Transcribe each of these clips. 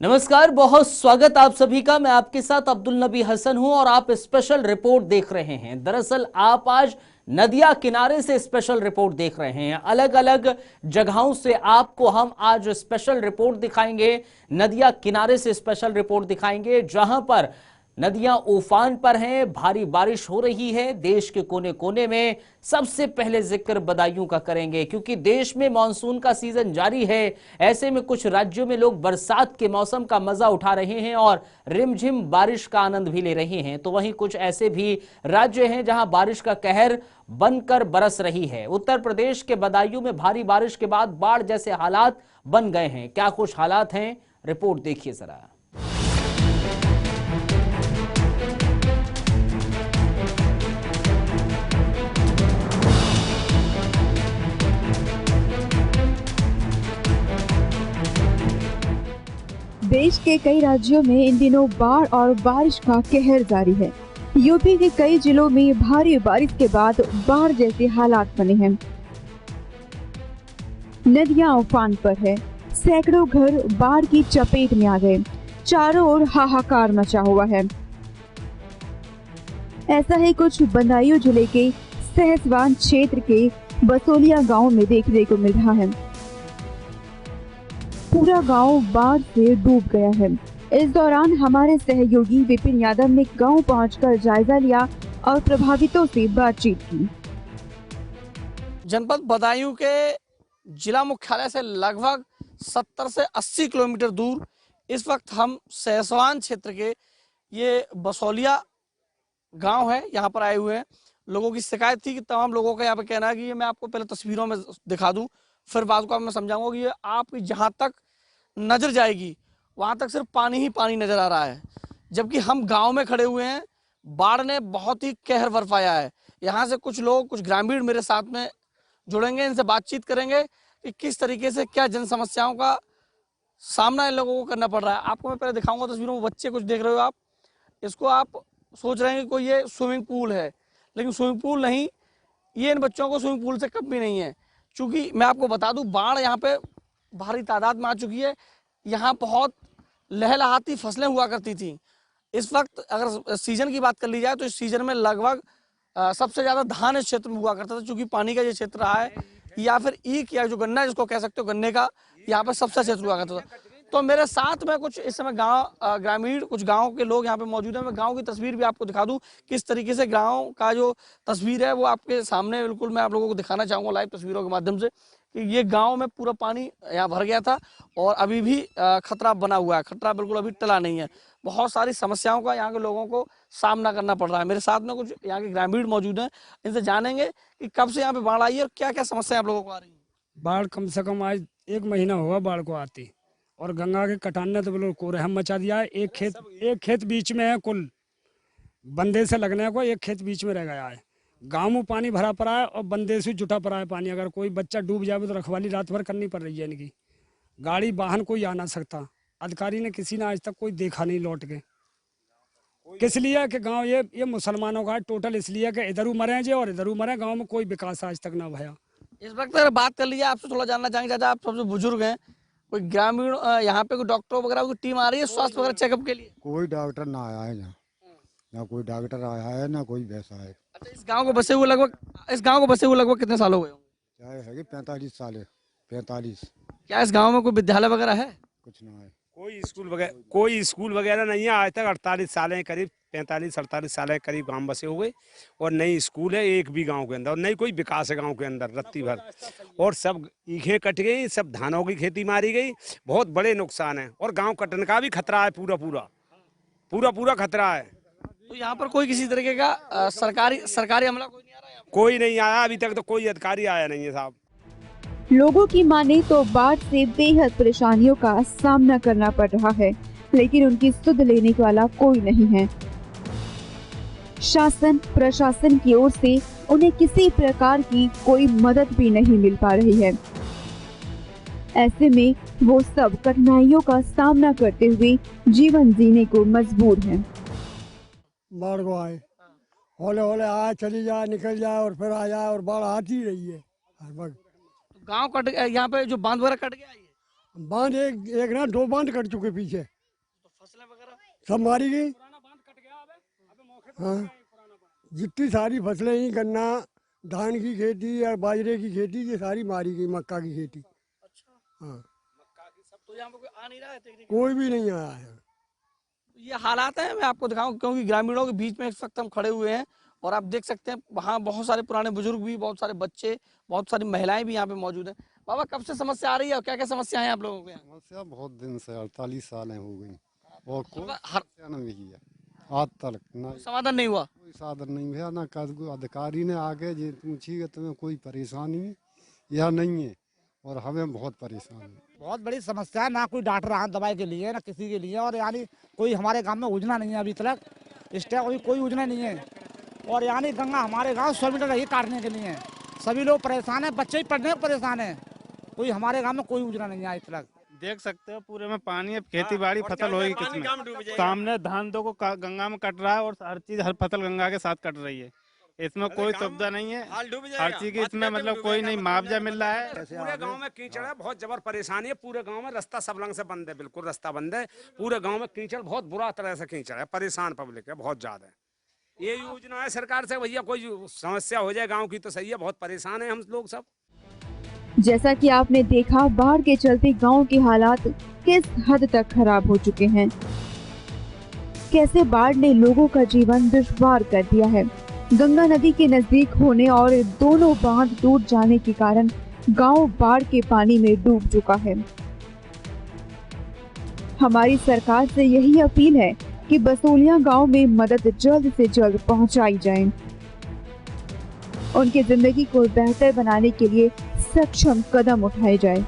नमस्कार, बहुत स्वागत आप सभी का। मैं आपके साथ अब्दुल नबी हसन हूं और आप स्पेशल रिपोर्ट देख रहे हैं। दरअसल आप आज नदिया किनारे से स्पेशल रिपोर्ट देख रहे हैं। अलग अलग जगहों से आपको हम आज स्पेशल रिपोर्ट दिखाएंगे। नदिया किनारे से स्पेशल रिपोर्ट दिखाएंगे जहां पर नदियां उफान पर हैं, भारी बारिश हो रही है देश के कोने कोने में। सबसे पहले जिक्र बदायूं का करेंगे क्योंकि देश में मानसून का सीजन जारी है। ऐसे में कुछ राज्यों में लोग बरसात के मौसम का मजा उठा रहे हैं और रिमझिम बारिश का आनंद भी ले रहे हैं, तो वहीं कुछ ऐसे भी राज्य हैं जहां बारिश का कहर बनकर बरस रही है। उत्तर प्रदेश के बदायूं में भारी बारिश के बाद बाढ़ जैसे हालात बन गए हैं। क्या कुछ हालात हैं, रिपोर्ट देखिए जरा। देश के कई राज्यों में इन दिनों बाढ़ और बारिश का कहर जारी है। यूपी के कई जिलों में भारी बारिश के बाद बाढ़ जैसे हालात बने हैं। नदियां उफान पर है, सैकड़ों घर बाढ़ की चपेट में आ गए, चारों ओर हाहाकार मचा हुआ है। ऐसा ही कुछ बदायूं जिले के सहसवान क्षेत्र के बसोलिया गांव में देखने को मिल रहा है। पूरा गांव बाढ़ से डूब गया है। इस दौरान हमारे सहयोगी विपिन यादव ने गांव पहुंचकर जायजा लिया और प्रभावितों से बातचीत की। जनपद बदायूं के जिला मुख्यालय से लगभग 70 से 80 किलोमीटर दूर इस वक्त हम सहसवान क्षेत्र के ये बसोलिया गांव है, यहाँ पर आए हुए हैं। लोगों की शिकायत थी कि तमाम लोगों का यहाँ पे कहना है कि ये मैं आपको पहले तस्वीरों में दिखा दूं, फिर बात को मैं समझाऊंगा कि ये आपकी जहाँ तक नजर जाएगी वहाँ तक सिर्फ पानी ही पानी नजर आ रहा है। जबकि हम गांव में खड़े हुए हैं, बाढ़ ने बहुत ही कहर बरपाया है। यहाँ से कुछ लोग, कुछ ग्रामीण मेरे साथ में जुड़ेंगे, इनसे बातचीत करेंगे कि किस तरीके से क्या जन समस्याओं का सामना इन लोगों को करना पड़ रहा है। आपको मैं पहले दिखाऊंगा तस्वीरों में। बच्चे कुछ देख रहे हो आप, इसको आप सोच रहे हैं कि कोई ये स्विमिंग पूल है, लेकिन स्विमिंग पूल नहीं, ये इन बच्चों को स्विमिंग पूल से कम भी नहीं है। चूंकि मैं आपको बता दूं, बाढ़ यहाँ पे भारी तादाद में आ चुकी है। यहाँ बहुत लहलहाती फसलें हुआ करती थी। इस वक्त अगर सीजन की बात कर ली जाए तो इस सीजन में लगभग सबसे ज्यादा धान इस क्षेत्र में हुआ करता था। चूंकि पानी का ये क्षेत्र रहा है, या फिर ईख या जो गन्ना जिसको कह सकते हो, गन्ने का यहाँ पे सबसे क्षेत्र हुआ करता था। तो मेरे साथ में कुछ इस समय गांव ग्रामीण, कुछ गांव के लोग यहाँ पे मौजूद हैं। मैं गांव की तस्वीर भी आपको दिखा दूं, किस तरीके से गांव का जो तस्वीर है वो आपके सामने बिल्कुल मैं आप लोगों को दिखाना चाहूंगा लाइव तस्वीरों के माध्यम से कि ये गांव में पूरा पानी यहाँ भर गया था और अभी भी खतरा बना हुआ है। खतरा बिल्कुल अभी टला नहीं है। बहुत सारी समस्याओं का यहाँ के लोगों को सामना करना पड़ रहा है। मेरे साथ में कुछ यहाँ के ग्रामीण मौजूद हैं, इनसे जानेंगे कि कब से यहाँ पे बाढ़ आई है और क्या क्या समस्या आप लोगों को आ रही है। बाढ़ कम से कम आज 1 महीना हुआ बाढ़ को आती, और गंगा के कटान ने तो बिल्कुल कोरहम मचा दिया है। एक खेत बीच में है, कुल बंदे से लगने को एक खेत बीच में रह गया है। गांव में पानी भरा पड़ा है और बंदे से जुटा पड़ा है पानी। अगर कोई बच्चा डूब जाए तो रखवाली रात भर करनी पड़ रही है इनकी। गाड़ी वाहन कोई आ ना सकता। अधिकारी ने किसी ने आज तक कोई देखा नहीं लौट के। किस लिए कि गांव ये मुसलमानों का टोटल, इसलिए कि इधर मरे जे और इधर मरे। गांव में कोई विकास आज तक ना भया। इस वक्त अगर बात कर लीजिए, आपसे थोड़ा जानना चाहेंगे चाचा, आप सबसे बुजुर्ग हैं, कोई ग्रामीण यहाँ पे कोई डॉक्टर वगैरह की टीम आ रही है स्वास्थ्य वगैरह चेकअप के लिए? कोई डॉक्टर ना आया है यहाँ, ना कोई डॉक्टर आया है, ना कोई वैसा है। अच्छा, इस गांव को बसे हुए लगभग कितने साल हो गए होंगे? चाहे है कि 45 साल है, 45। क्या इस गांव में कोई विद्यालय वगैरह है? कुछ ना है, कोई स्कूल वगैरह नहीं है आज तक। 48 साल है करीब, 45-48 साल है करीब गांव बसे हुए, और नई स्कूल है एक भी गांव के अंदर, और नहीं कोई विकास है गांव के अंदर रत्ती भर। और सब ईखें कट गई, सब धानों की खेती मारी गई, बहुत बड़े नुकसान है। और गांव कटने का भी खतरा है, पूरा खतरा है। तो यहाँ पर कोई किसी तरीके का सरकारी अमला कोई नहीं आ रहा है? कोई नहीं आया अभी तक, तो कोई अधिकारी आया नहीं है साहब। लोगों की माने तो बाढ़ से बेहद परेशानियों का सामना करना पड़ रहा है, लेकिन उनकी सुध लेने वाला कोई नहीं है। शासन प्रशासन की ओर से उन्हें किसी प्रकार की कोई मदद भी नहीं मिल पा रही है। ऐसे में वो सब कठिनाइयों का सामना करते हुए जीवन जीने को मजबूर हैं। बाढ़ को आए, हौले हौले आए, चली जाए, निकल जाए और फिर आ जाए, और बाढ़ आती रही है हर वक्त। गांव कट गया, यहाँ पे जो बांध वगैरह कट गया ये, बांध एक ना 2 बांध कट चुके पीछे, तो फसलें वगैरह सब मारी गई। हाँ, जितनी सारी फसलें ही, गन्ना, धान की खेती या बाजरे की खेती, ये सारी मारी गई, मक्का की खेती। अच्छा, हाँ, मक्का की सब, तो यहाँ पे कोई आ नहीं रहा है देखने के लिए? कोई भी नहीं आया है। ये हालात हैं, मैं आपको दिखाऊं, क्योंकि ग्रामीणों के बीच में इस वक्त हम खड़े हुए हैं और आप देख सकते हैं वहाँ बहुत सारे पुराने बुजुर्ग भी, बहुत सारे बच्चे, बहुत सारी महिलाएं भी यहाँ पे मौजूद हैं। बाबा, कब से समस्या आ रही है और क्या क्या समस्या है आप लोगों के यहाँ? समस्या बहुत दिन से 48 साल हो गई और कोई हर समस्या नहीं किया आज तक, ना समाधान नहीं हुआ। कोई साधन नहीं है, ना कोई अधिकारी ने आके जे पूछी कि तुम्हें कोई परेशानी यह नहीं है, और हमें बहुत परेशानी। बहुत बड़ी समस्या है, ना कोई डॉक्टर आ दवाई के लिए, ना किसी के लिए, और यानी कोई हमारे गांव में योजना नहीं है अभी तक, इस टाइम अभी कोई योजना नहीं है। और यानी गंगा हमारे गांव 100 मीटर रही काटने के लिए, सभी लोग परेशान हैं, बच्चे भी पढ़ने में परेशान हैं, कोई हमारे गांव में कोई योजना नहीं है आज तक। देख सकते हो पूरे में पानी है, खेती बाड़ी फसल होगी किसमें? सामने धान दो को गंगा में कट रहा है और हर चीज, हर फसल गंगा के साथ कट रही है, इसमें कोई सुविधा नहीं है, हर चीज की इसमें मतलब कोई नहीं मुआवजा मिल रहा है। पूरे गांव में कीचड़ है, बहुत जबर परेशानी है, पूरे गांव में रास्ता सब रंग से बंद है, बिल्कुल रास्ता बंद है, पूरे गांव में कीचड़, बहुत बुरा तरह से कीचड़ है, परेशान पब्लिक है बहुत ज्यादा। ये योजना है सरकार से, भैया कोई समस्या हो जाए गांव की तो सही है, बहुत परेशान है हम लोग सब। जैसा कि आपने देखा, बाढ़ के चलते गांव के हालात किस हद तक खराब हो चुके हैं, कैसे बाढ़ ने लोगों का जीवन दुश्वार कर दिया है। गंगा नदी के नजदीक होने और दोनों बांध टूट जाने के कारण गांव बाढ़ के पानी में डूब चुका है। हमारी सरकार से यही अपील है कि बसोलिया गांव में मदद जल्द से जल्द पहुंचाई जाए, उनकी जिंदगी को बेहतर बनाने के लिए सक्षम कदम उठाए जाए।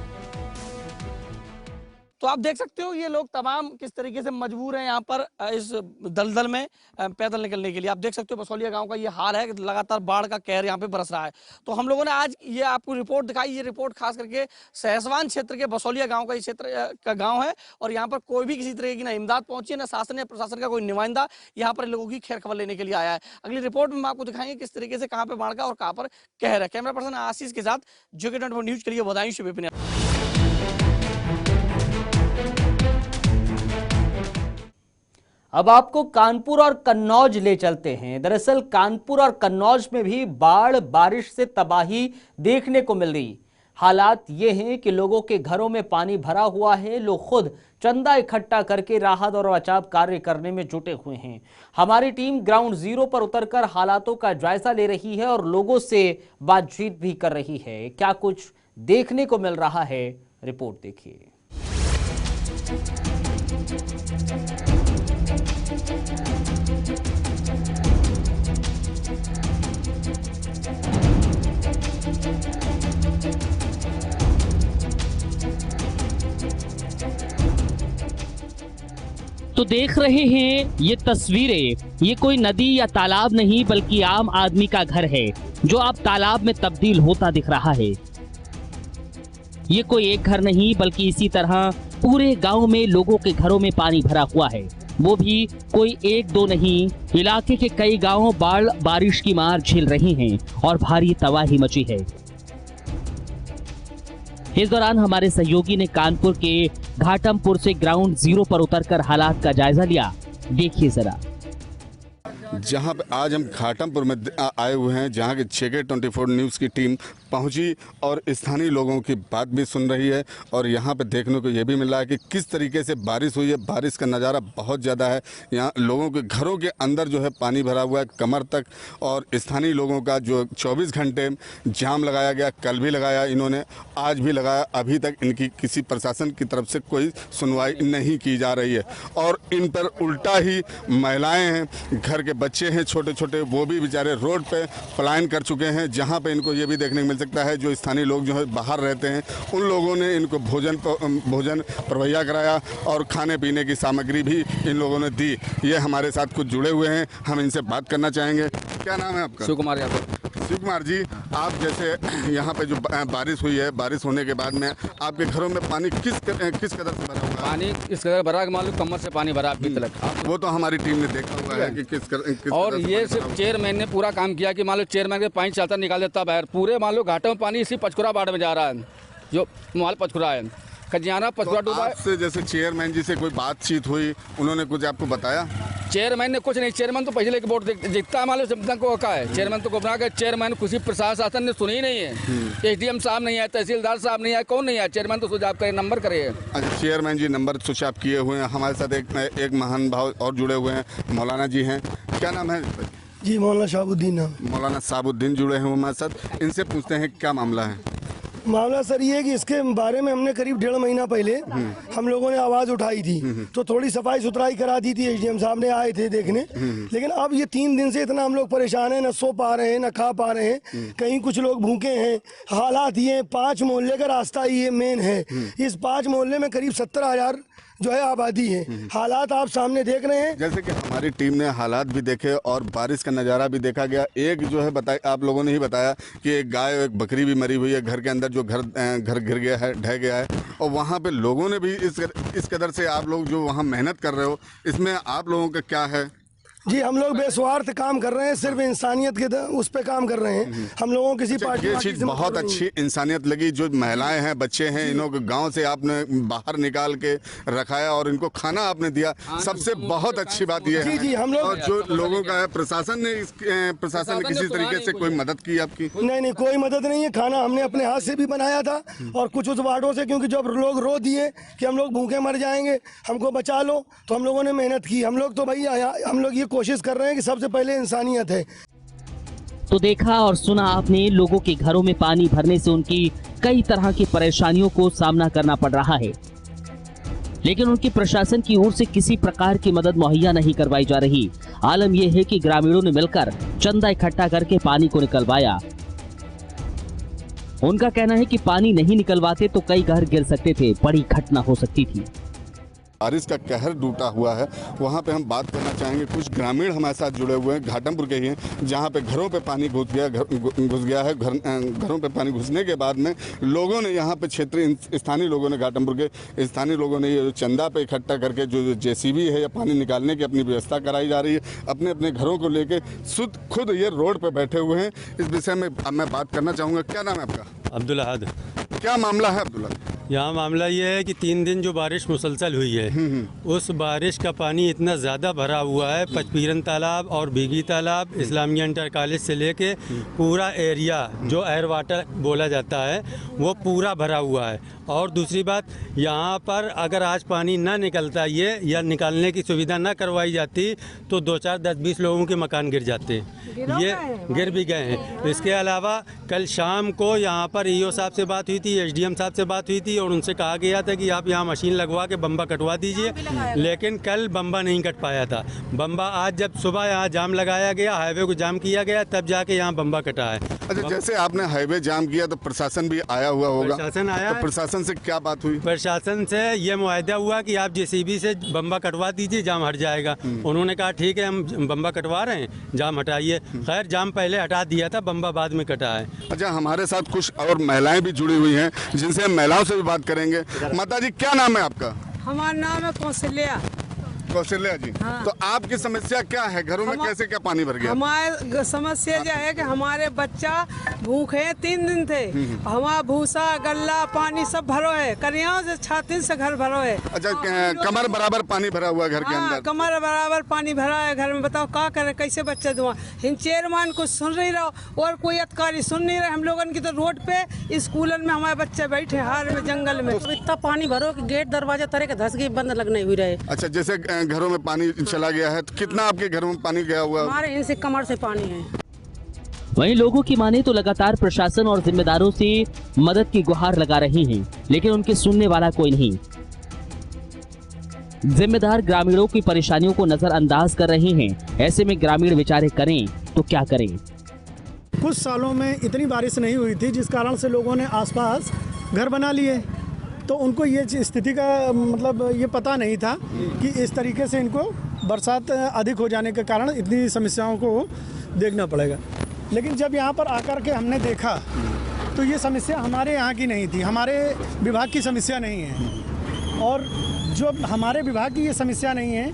तो आप देख सकते हो ये लोग तमाम किस तरीके से मजबूर हैं यहाँ पर इस दलदल में पैदल निकलने के लिए। आप देख सकते हो बसोलिया गांव का ये हाल है कि लगातार बाढ़ का कहर यहाँ पे बरस रहा है। तो हम लोगों ने आज ये आपको रिपोर्ट दिखाई, ये रिपोर्ट खास करके सहसवान क्षेत्र के बसोलिया गांव का, ये क्षेत्र का गांव है और यहाँ पर कोई भी किसी तरह की ना इमदाद पहुंची है, ना शासन या प्रशासन का कोई नुमाइंदा यहाँ पर लोगों की खैर खबर लेने के लिए आया है। अगली रिपोर्ट में हम आपको दिखाएंगे किस तरीके से कहाँ पे बाढ़ का और कहाँ पर कहर है। कैमरा पर्सन आशीष के साथ JK24 न्यूज के लिए बधाई विपिन। अब आपको कानपुर और कन्नौज ले चलते हैं। दरअसल कानपुर और कन्नौज में भी बाढ़ बारिश से तबाही देखने को मिल रही। हालात ये हैं कि लोगों के घरों में पानी भरा हुआ है, लोग खुद चंदा इकट्ठा करके राहत और बचाव कार्य करने में जुटे हुए हैं। हमारी टीम ग्राउंड जीरो पर उतरकर हालातों का जायजा ले रही है और लोगों से बातचीत भी कर रही है। क्या कुछ देखने को मिल रहा है, रिपोर्ट देखिए। तो देख रहे हैं ये तस्वीरें, ये कोई नदी या तालाब नहीं बल्कि आम आदमी का घर है जो अब तालाब में तब्दील होता दिख रहा है। ये कोई एक घर नहीं बल्कि इसी तरह पूरे गांव में लोगों के घरों में पानी भरा हुआ है, वो भी कोई एक दो नहीं। इलाके के कई गांव बाढ़ बारिश की मार झेल रहे हैं और भारी तबाही मची है। इस दौरान हमारे सहयोगी ने कानपुर के घाटमपुर से ग्राउंड जीरो पर उतरकर हालात का जायजा लिया। देखिए जरा। जहां पे आज हम घाटमपुर में आए हुए हैं, जहां के JK24 न्यूज़ की टीम पहुंची और स्थानीय लोगों की बात भी सुन रही है और यहां पे देखने को ये भी मिल रहा है कि किस तरीके से बारिश हुई है। बारिश का नज़ारा बहुत ज़्यादा है। यहां लोगों के घरों के अंदर जो है पानी भरा हुआ है कमर तक, और स्थानीय लोगों का जो 24 घंटे जाम लगाया गया, कल भी लगाया इन्होंने, आज भी लगाया, अभी तक इनकी किसी प्रशासन की तरफ से कोई सुनवाई नहीं की जा रही है। और इन पर उल्टा ही महिलाएँ हैं, घर के बच्चे हैं छोटे छोटे, वो भी बेचारे रोड पे पलायन कर चुके हैं। जहां पे इनको ये भी देखने को मिल सकता है जो स्थानीय लोग जो है बाहर रहते हैं, उन लोगों ने इनको भोजन प्रवैया कराया और खाने पीने की सामग्री भी इन लोगों ने दी। ये हमारे साथ कुछ जुड़े हुए हैं, हम इनसे बात करना चाहेंगे। क्या नाम है आपका? शिव कुमार यादव। शिव शिव कुमार जी, आप जैसे यहाँ पे जो बारिश हुई है, बारिश होने के बाद में आपके घरों में पानी किस कदर से भरा हुआ है? पानी इस कदर भरा कि मान लो कमर से पानी भरा अभी तक। वो तो हमारी टीम ने देखा हुआ है कि किस और कदर से ये पानी सिर्फ भरा चेयरमैन ने पूरा काम किया कि मान लो चेयरमैन के पानी चलता निकाल देता बाहर। पूरे मान लो घाटों में पानी इसी पचकुरा बाढ़ में जा रहा है, जो माल पचकुरा है, खजियाना पचकुरा तो डूबा है। आपसे जैसे चेयरमैन जी से कोई बातचीत हुई, उन्होंने कुछ आपको बताया? चेयरमैन ने कुछ नहीं, चेयरमैन तो पहले के वोट जीतता है, मालूम सब को का है। चेयरमैन तो गुमराह का चेयरमैन किसी प्रशासन ने सुनी ही नहीं है। एसडीएम साहब नहीं आए, तहसीलदार साहब नहीं आए, कौन नहीं आया? चेयरमैन तो सुझाव करे, नंबर करे। अच्छा, चेयरमैन जी नंबर स्विच ऑफ किए हुए हैं। हमारे साथ एक महान भाव और जुड़े हुए हैं, मौलाना जी हैं। क्या नाम है जी? मौलाना शाहबुद्दीन नाम। मौलाना साबुद्दीन जुड़े हैं हमारे साथ। इनसे पूछते हैं क्या मामला है। मामला सर ये है कि इसके बारे में हमने करीब 1.5 महीना पहले हम लोगों ने आवाज़ उठाई थी, तो थोड़ी सफाई सुथराई करा दी थी। एसडीएम साहब ने आए थे देखने, लेकिन अब ये 3 दिन से इतना हम लोग परेशान हैं, न सो पा रहे हैं, न खा पा रहे हैं। कहीं कुछ लोग भूखे हैं। हालात ये 5 मोहल्ले का रास्ता ये मेन है। इस 5 मोहल्ले में करीब 70,000 जो है आबादी है। हालात आप सामने देख रहे हैं। जैसे कि हमारी टीम ने हालात भी देखे और बारिश का नज़ारा भी देखा गया। एक जो है आप लोगों ने ही बताया कि एक गाय और एक बकरी भी मरी हुई है घर के अंदर, जो घर गिर गया है, ढह गया है। और वहाँ पे लोगों ने भी इस कदर से, आप लोग जो वहाँ मेहनत कर रहे हो, इसमें आप लोगों का क्या है? जी, हम लोग बेस्वार्थ काम कर रहे हैं, सिर्फ इंसानियत के उस पे काम कर रहे हैं। हम लोगों किसी पार्टी ये चीज़ बहुत अच्छी इंसानियत लगी। जो महिलाएं हैं, बच्चे हैं, इन्हों को गांव से आपने बाहर निकाल के रखाया और इनको खाना आपने दिया, सबसे बहुत अच्छी बात ये है। जी, हम लोग, और जो लोगों का है, प्रशासन ने किसी तरीके से कोई मदद की आपकी? नहीं, कोई मदद नहीं है। खाना हमने अपने हाथ से भी बनाया था और कुछ उस वार्डों से, क्योंकि जब लोग रो दिए कि हम लोग भूखे मर जाएंगे, हमको बचा लो, तो हम लोगों ने मेहनत की। हम लोग तो भाई हम लोग ये कोशिश कर रहे हैं कि सबसे पहले इंसानियत है। तो देखा और सुना आपने, लोगों के घरों में पानी भरने से उनकी कई तरह की परेशानियों को सामना करना पड़ रहा है, लेकिन उनकी प्रशासन की ओर से किसी प्रकार की मदद मुहैया नहीं करवाई जा रही। आलम यह है कि ग्रामीणों ने मिलकर चंदा इकट्ठा करके पानी को निकलवाया। उनका कहना है कि पानी नहीं निकलवाते तो कई घर गिर सकते थे, बड़ी घटना हो सकती थी। बारिश का कहर टूटा हुआ है, वहाँ पे हम बात करना चाहेंगे। कुछ ग्रामीण हमारे साथ जुड़े हुए हैं, घाटमपुर के ही हैं, जहाँ पे घरों पे पानी घुस गया है। घरों पे पानी घुसने के बाद में लोगों ने यहाँ पे क्षेत्रीय स्थानीय लोगों ने, घाटमपुर के स्थानीय लोगों ने ये चंदा पे इकट्ठा करके जो जेसीबी है या पानी निकालने की अपनी व्यवस्था कराई जा रही है। अपने अपने घरों को लेके खुद ये रोड पे बैठे हुए हैं। इस विषय में अब मैं बात करना चाहूँगा। क्या नाम है आपका? अब्दुल अहद। क्या मामला है अब्दुल्ला? यहाँ मामला ये है कि 3 दिन जो बारिश मुसलसल हुई है, उस बारिश का पानी इतना ज़्यादा भरा हुआ है। पचपीरन तालाब और भीगी तालाब, इस्लामिया इंटर कॉलेज से लेके पूरा एरिया जो एयर वाटर बोला जाता है, वो पूरा भरा हुआ है। और दूसरी बात, यहाँ पर अगर आज पानी ना निकलता ये या निकालने की सुविधा ना करवाई जाती तो 2, 4, 10, 20 लोगों के मकान गिर जाते। ये गिर भी गए हैं। इसके अलावा कल शाम को यहाँ पर ईओ साहब से बात हुई थी, एसडीएम साहब से बात हुई थी और उनसे कहा गया था कि आप यहाँ मशीन लगवा के बम्बा कटवा दीजिए, लेकिन कल बम्बा नहीं कट पाया था। बम्बा आज जब सुबह यहाँ जाम लगाया गया, हाईवे को जाम किया गया, तब जाके यहाँ बम्बा कटा है। अच्छा, जैसे आपने हाईवे जाम किया तो प्रशासन भी आया हुआ होगा? प्रशासन आया। तो प्रशासन से क्या बात हुई? प्रशासन से ये मुआहदा हुआ कि आप जेसीबी से बम्बा कटवा दीजिए, जाम हट जाएगा। उन्होंने कहा ठीक है, हम बम्बा कटवा रहे हैं, जाम हटाइए। खैर, जाम पहले हटा दिया था, बम्बा बाद में कटा है। अच्छा, हमारे साथ कुछ और महिलाएं भी जुड़ी हुई हैं, जिनसे हम महिलाओं से भी बात करेंगे। माता जी, क्या नाम है आपका? हमारा नाम है कौशल्या। कौशल्या जी, हाँ। तो आपकी समस्या क्या है? घरों में कैसे क्या पानी भर गया? हमारे समस्या यह है कि हमारे बच्चा भूखे 3 दिन थे। हमारा भूसा, गल्ला, पानी सब भरो है, करियाओं से छाती से घर भरो है। अच्छा, कमर बराबर पानी भरा हुआ घर के अंदर? कमर बराबर पानी भरा है घर में। बताओ क्या करे, कैसे बच्चे दुआ। इन चेयरमैन कुछ सुन नहीं रहा और कोई अधिकारी सुन नहीं रहे। हम लोगों की तो रोड पे स्कूलन में हमारे बच्चे बैठे हार में, जंगल में। इतना पानी भरो कि गेट दरवाजा तरह के धस गए, बंद लगने हुई रहे। अच्छा, जैसे घरों में पानी चला गया है, तो कितना आपके घरों में पानी गया हुआ? हमारे इनसे कमर से पानी है। वहीं लोगों की माने तो लगातार प्रशासन और जिम्मेदारों से मदद की गुहार लगा रही हैं, लेकिन उनके सुनने वाला कोई नहीं। जिम्मेदार ग्रामीणों की परेशानियों को नजरअंदाज कर रहे हैं। ऐसे में ग्रामीण विचारे करें तो क्या करें? कुछ सालों में इतनी बारिश नहीं हुई थी, जिस कारण से लोगों ने आसपास घर बना लिए, तो उनको ये स्थिति का मतलब ये पता नहीं था कि इस तरीके से इनको बरसात अधिक हो जाने के कारण इतनी समस्याओं को देखना पड़ेगा। लेकिन जब यहाँ पर आकर के हमने देखा तो ये समस्या हमारे यहाँ की नहीं थी, हमारे विभाग की समस्या नहीं है। और जो हमारे विभाग की ये समस्या नहीं है।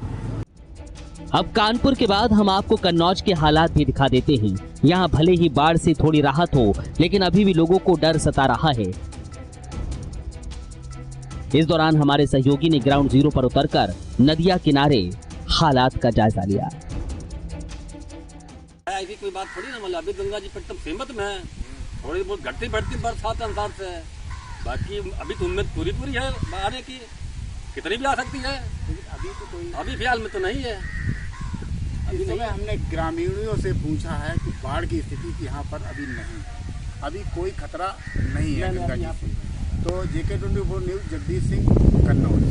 अब कानपुर के बाद हम आपको कन्नौज के हालात भी दिखा देते हैं। यहाँ भले ही बाढ़ से थोड़ी राहत हो, लेकिन अभी भी लोगों को डर सता रहा है। इस दौरान हमारे सहयोगी ने ग्राउंड जीरो पर उतरकर नदिया किनारे हालात का जायजा लिया। ऐसी कोई बात थोड़ी ना, मतलब अभी गंगा जी पर सहमत में है, थोड़ी बहुत घटती बढ़ती बरसात अनुसार से, बाकी अभी तो उम्मीद पूरी है आने की, कितनी भी आ सकती है। अभी फिलहाल में तो नहीं है। इस समय हमने ग्रामीणों से पूछा है कि बाढ़ की स्थिति यहाँ पर अभी नहीं, अभी कोई खतरा नहीं है गंगा जी से। तो JK24 न्यूज़, जगदीश सिंह, कन्नौज।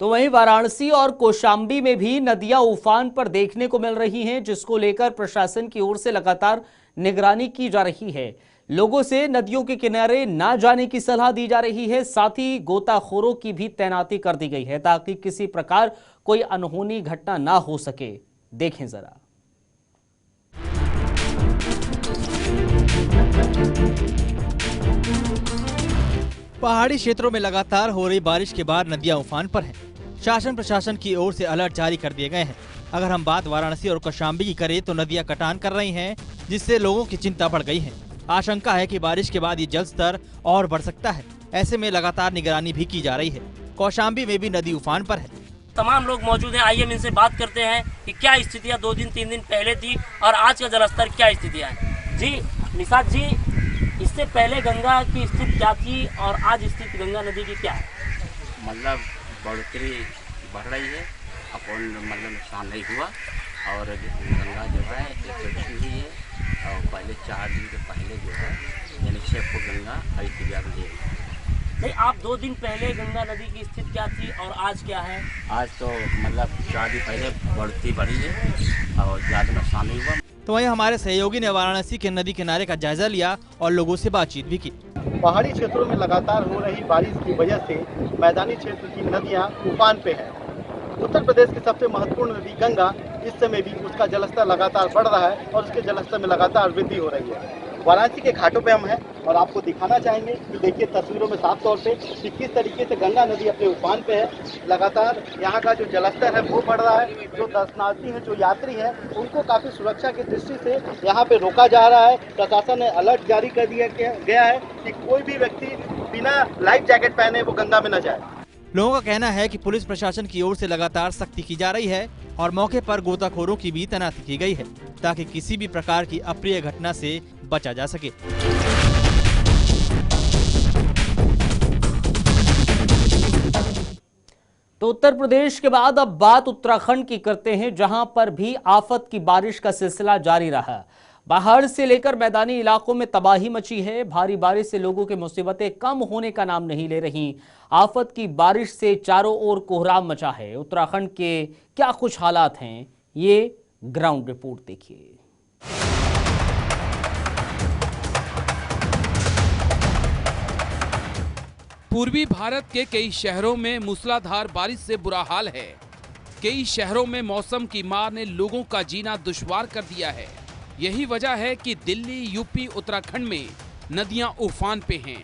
तो वहीं वाराणसी और कौशाम्बी में भी नदियां उफान पर देखने को मिल रही हैं, जिसको लेकर प्रशासन की ओर से लगातार निगरानी की जा रही है। लोगों से नदियों के किनारे ना जाने की सलाह दी जा रही है। साथ ही गोताखोरों की भी तैनाती कर दी गई है ताकि किसी प्रकार कोई अनहोनी घटना ना हो सके। देखें जरा। पहाड़ी क्षेत्रों में लगातार हो रही बारिश के बाद नदियां उफान पर हैं। शासन प्रशासन की ओर से अलर्ट जारी कर दिए गए हैं। अगर हम बात वाराणसी और कौशाम्बी की करें तो नदियां कटान कर रही हैं, जिससे लोगों की चिंता बढ़ गई है। आशंका है कि बारिश के बाद ये जल स्तर और बढ़ सकता है। ऐसे में लगातार निगरानी भी की जा रही है। कौशाम्बी में भी नदी उफान पर है। तमाम लोग मौजूद हैं, आइए हम इनसे बात करते हैं कि क्या स्थितियाँ 2 दिन 3 दिन पहले थी और आज का जलस्तर क्या स्थितियाँ है। जी निषाद जी, इससे पहले गंगा की स्थिति क्या थी और आज स्थिति गंगा नदी की क्या है? मतलब बढ़ोतरी बढ़ रही है, अपन मतलब नुकसान नहीं हुआ और गंगा जो है एक हुई है और पहले 4 दिन के पहले जो है यानी 6 फुट गंगा आई नहीं, आप 2 दिन पहले गंगा नदी की स्थिति क्या थी और आज क्या है? आज तो मतलब 4 दिन पहले बढ़ती बढ़ी है और ज़्यादा नुकसान नहीं हुआ। तो वहीं हमारे सहयोगी ने वाराणसी के नदी किनारे का जायजा लिया और लोगों से बातचीत भी की। पहाड़ी क्षेत्रों में लगातार हो रही बारिश की वजह से मैदानी क्षेत्र की नदियां उफान पे हैं। उत्तर प्रदेश की सबसे महत्वपूर्ण नदी गंगा, इस समय भी उसका जलस्तर लगातार बढ़ रहा है और उसके जलस्तर में लगातार वृद्धि हो रही है। वाराणसी के घाटों पे हम हैं और आपको दिखाना चाहेंगे कि देखिए तस्वीरों में साफ तौर पे कि किस तरीके से गंगा नदी अपने उफान पे है। लगातार यहाँ का जो जलस्तर है वो बढ़ रहा है। जो दर्शनार्थी हैं, जो यात्री हैं, उनको काफ़ी सुरक्षा की दृष्टि से यहाँ पे रोका जा रहा है। प्रशासन ने अलर्ट जारी कर दिया गया है कि कोई भी व्यक्ति बिना लाइफ जैकेट पहने वो गंगा में न जाए। लोगों का कहना है कि पुलिस प्रशासन की ओर से लगातार सख्ती की जा रही है और मौके पर गोताखोरों की भी तैनाती की गई है ताकि किसी भी प्रकार की अप्रिय घटना से बचा जा सके। तो उत्तर प्रदेश के बाद अब बात उत्तराखंड की करते हैं, जहां पर भी आफत की बारिश का सिलसिला जारी रहा। बाहर से लेकर मैदानी इलाकों में तबाही मची है। भारी बारिश से लोगों की मुसीबतें कम होने का नाम नहीं ले रही। आफत की बारिश से चारों ओर कोहराम मचा है। उत्तराखंड के क्या कुछ हालात हैं, ये ग्राउंड रिपोर्ट देखिए। पूर्वी भारत के कई शहरों में मूसलाधार बारिश से बुरा हाल है। कई शहरों में मौसम की मार ने लोगों का जीना दुश्वार कर दिया है। यही वजह है कि दिल्ली, यूपी, उत्तराखंड में नदियां उफान पे हैं।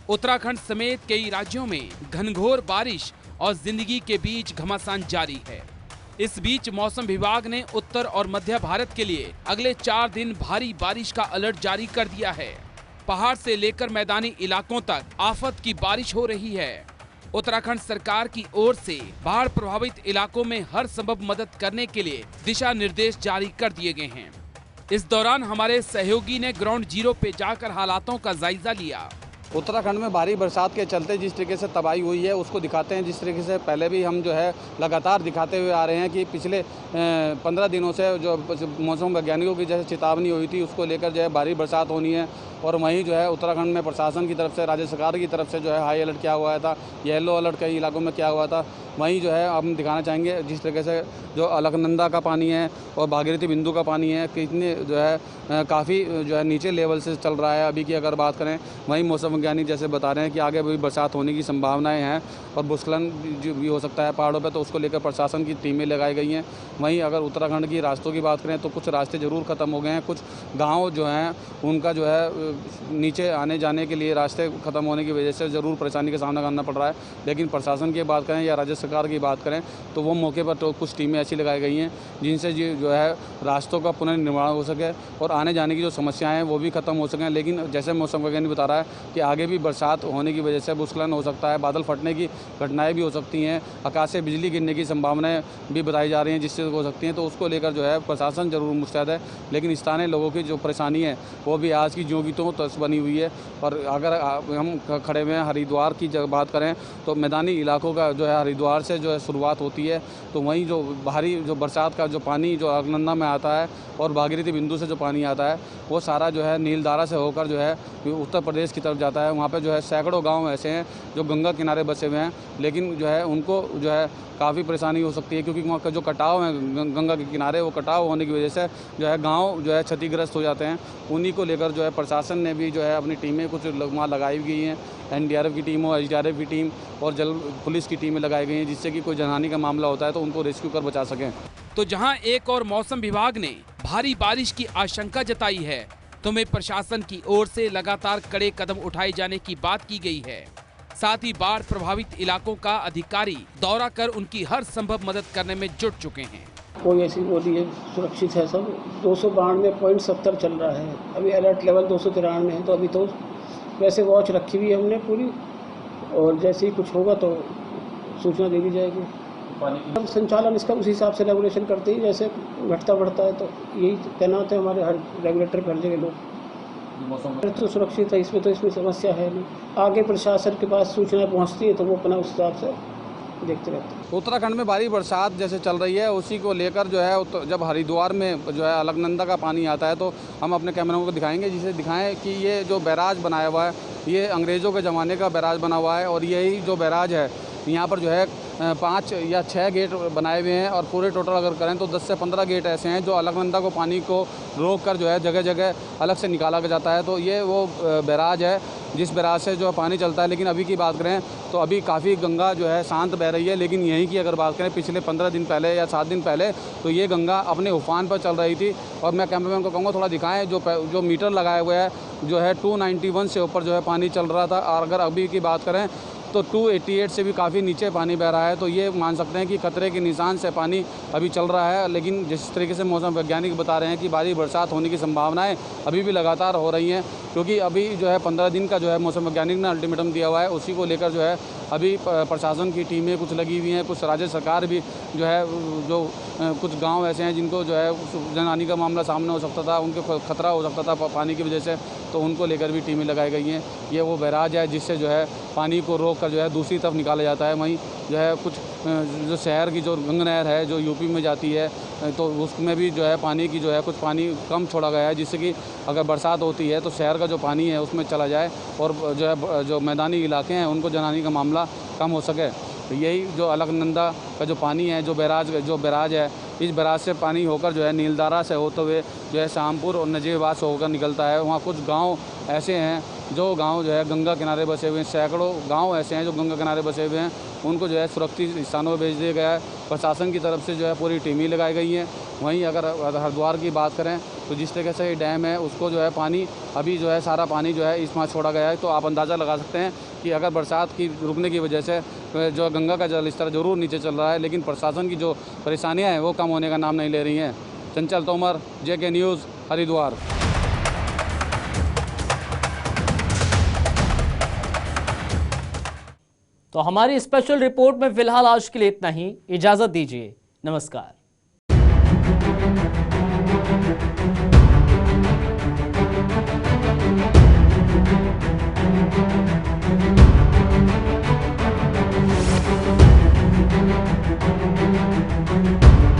उत्तराखंड समेत कई राज्यों में घनघोर बारिश और जिंदगी के बीच घमासान जारी है। इस बीच मौसम विभाग ने उत्तर और मध्य भारत के लिए अगले 4 दिन भारी बारिश का अलर्ट जारी कर दिया है। पहाड़ से लेकर मैदानी इलाकों तक आफत की बारिश हो रही है। उत्तराखंड सरकार की ओर से बाढ़ प्रभावित इलाकों में हर संभव मदद करने के लिए दिशा निर्देश जारी कर दिए गए हैं। इस दौरान हमारे सहयोगी ने ग्राउंड जीरो पे जाकर हालातों का जायजा लिया। उत्तराखंड में भारी बरसात के चलते जिस तरीके से तबाही हुई है उसको दिखाते हैं। जिस तरीके से पहले भी हम जो है लगातार दिखाते हुए आ रहे हैं कि पिछले 15 दिनों से जो मौसम वैज्ञानिकों की जैसे चेतावनी हुई थी उसको लेकर जो है भारी बरसात होनी है। और वहीं जो है उत्तराखंड में प्रशासन की तरफ से, राज्य सरकार की तरफ से जो है हाई अलर्ट किया हुआ था, येलो अलर्ट कई इलाकों में किया हुआ था। वहीं जो है हम दिखाना चाहेंगे जिस तरीके से जो अलकनंदा का पानी है और भागीरथी बिंदु का पानी है कितने जो है काफ़ी जो है नीचे लेवल से चल रहा है अभी की अगर बात करें। वहीं मौसम वैज्ञानिक जैसे बता रहे हैं कि आगे भी बरसात होने की संभावनाएं हैं और भूस्खलन भी हो सकता है पहाड़ों पे, तो उसको लेकर प्रशासन की टीमें लगाई गई हैं। वहीं अगर उत्तराखंड की रास्तों की बात करें तो कुछ रास्ते ज़रूर ख़त्म हो गए हैं, कुछ गाँव जो हैं उनका जो है नीचे आने जाने के लिए रास्ते ख़त्म होने की वजह से ज़रूर परेशानी का सामना करना पड़ रहा है। लेकिन प्रशासन की बात करें या राज्य सरकार की बात करें तो वो मौके पर तो कुछ टीमें ऐसी लगाई गई हैं जिनसे जो है रास्तों का पुनर्निर्माण हो सके और आने जाने की जो समस्याएं हैं वो भी खत्म हो सकें। लेकिन जैसे मौसम वैज्ञानिक बता रहा है कि आगे भी बरसात होने की वजह से भूस्खलन हो सकता है, बादल फटने की घटनाएं भी हो सकती हैं, आकाश से बिजली गिरने की संभावनाएं भी बताई जा रही हैं जिससे हो सकती हैं। तो उसको लेकर जो है प्रशासन जरूर मुस्तैद है, लेकिन स्थानीय लोगों की जो परेशानी है वो भी आज की ज्यों की त्यों तस बनी हुई है। और अगर हम खड़े हुए हैं हरिद्वार की बात करें तो मैदानी इलाकों का जो है हरिद्वार से जो है शुरुआत होती है, तो वहीं जो भारी जो बरसात का जो पानी जो अलकनंदा में आता है और भागीरथी बिंदु से जो पानी आता है वो सारा जो है नीलधारा से होकर जो है उत्तर प्रदेश की तरफ जाता है। वहाँ पे जो है सैकड़ों गांव ऐसे हैं जो गंगा किनारे बसे हुए हैं, लेकिन जो है उनको जो है काफ़ी परेशानी हो सकती है क्योंकि वहाँ का जो कटाव है गंगा के किनारे, वो कटाव होने की वजह से जो है गांव जो है क्षतिग्रस्त हो जाते हैं। उन्हीं को लेकर जो है प्रशासन ने भी जो है अपनी टीमें कुछ वहाँ लगाई गई हैं, NDRF की टीम हो, SDRF की टीम और जल पुलिस की टीमें लगाई गई हैं जिससे कि कोई जनहानि का मामला होता है तो उनको रेस्क्यू कर बचा सकें। तो जहां एक और मौसम विभाग ने भारी बारिश की आशंका जताई है तो में प्रशासन की ओर से लगातार कड़े कदम उठाए जाने की बात की गई है। साथ ही बाढ़ प्रभावित इलाकों का अधिकारी दौरा कर उनकी हर संभव मदद करने में जुट चुके हैं। कोई ऐसी वो नहीं है, सुरक्षित है सब। 292.70 चल रहा है, अभी अलर्ट लेवल 293 है, तो अभी तो वैसे वॉच रखी हुई है हमने पूरी, और जैसे ही कुछ होगा तो सूचना दे दी जाएगी। हम संचालन इसका उसी हिसाब से रेगुलेशन करते ही, जैसे घटता बढ़ता है तो यही तैनात है हमारे हर रेगुलेटर पर जगह लोग। तो सुरक्षित है, इसमें समस्या है नहीं। आगे प्रशासन के पास सूचनाएं पहुंचती है तो वो अपना उस हिसाब से देखते रहते हैं। उत्तराखंड में भारी बरसात जैसे चल रही है उसी को लेकर जो है जब हरिद्वार में जो है अलकनंदा का पानी आता है तो हम अपने कैमरों को दिखाएंगे, जिसे दिखाएं कि ये जो बैराज बनाया हुआ है ये अंग्रेज़ों के ज़माने का बैराज बना हुआ है और यही जो बैराज है यहाँ पर जो है 5 या 6 गेट बनाए हुए हैं और पूरे टोटल अगर करें तो 10 से 15 गेट ऐसे हैं जो अलकनंदा को पानी को रोक कर जो है जगह जगह अलग से निकाला जाता है। तो ये वो बैराज है जिस बैराज से जो है पानी चलता है। लेकिन अभी की बात करें तो अभी काफ़ी गंगा जो है शांत बह रही है, लेकिन यहीं की अगर बात करें पिछले 15 दिन पहले या 7 दिन पहले तो ये गंगा अपने उफान पर चल रही थी। और मैं कैमरामैन को कहूँगा थोड़ा दिखाएँ, जो मीटर लगाए हुए है जो है 291 से ऊपर जो है पानी चल रहा था, और अगर अभी की बात करें तो 288 से भी काफ़ी नीचे पानी बह रहा है। तो ये मान सकते हैं कि खतरे के निशान से पानी अभी चल रहा है। लेकिन जिस तरीके से मौसम वैज्ञानिक बता रहे हैं कि भारी बरसात होने की संभावनाएं अभी भी लगातार हो रही हैं, क्योंकि अभी जो है 15 दिन का जो है मौसम वैज्ञानिक ने अल्टीमेटम दिया हुआ है, उसी को लेकर जो है अभी प्रशासन की टीमें कुछ लगी हुई हैं, कुछ राज्य सरकार भी जो है जो कुछ गांव ऐसे हैं जिनको जो है जनहानि का मामला सामने हो सकता था, उनको खतरा हो सकता था पानी की वजह से, तो उनको लेकर भी टीमें लगाई गई हैं। ये वो बैराज है जिससे जो है पानी को रोक कर जो है दूसरी तरफ निकाला जाता है। वहीं जो है कुछ जो शहर की जो गंगा नहर है जो यूपी में जाती है तो उसमें भी जो है पानी की जो है कुछ पानी कम छोड़ा गया है, जिससे कि अगर बरसात होती है तो शहर का जो पानी है उसमें चला जाए और जो है जो मैदानी इलाके हैं उनको जनहानि का मामला कम हो सके। तो यही जो अलकनंदा का जो पानी है जो बैराज है इस बैराज से पानी होकर जो है नीलधारा से होते हुए जो है शामपुर और नजीबाबाद से होकर निकलता है। वहाँ कुछ गांव ऐसे हैं जो गांव जो है गंगा किनारे बसे हुए हैं, सैकड़ों गांव ऐसे हैं जो गंगा किनारे बसे हुए हैं, उनको जो है सुरक्षित स्थानों पर भेज दिया गया है। प्रशासन की तरफ से जो है पूरी टीमें लगाई गई हैं। वहीं अगर हरिद्वार की बात करें तो जिस तरीके से ये डैम है उसको जो है पानी अभी जो है सारा पानी जो है इसमें छोड़ा गया है, तो आप अंदाज़ा लगा सकते हैं कि अगर बरसात की रुकने की वजह से जो गंगा का जल स्तर जरूर नीचे चल रहा है, लेकिन प्रशासन की जो परेशानियां हैं वो कम होने का नाम नहीं ले रही हैं। चंचल तोमर, JK न्यूज़, हरिद्वार। तो हमारी स्पेशल रिपोर्ट में फिलहाल आज के लिए इतना ही। इजाजत दीजिए, नमस्कार।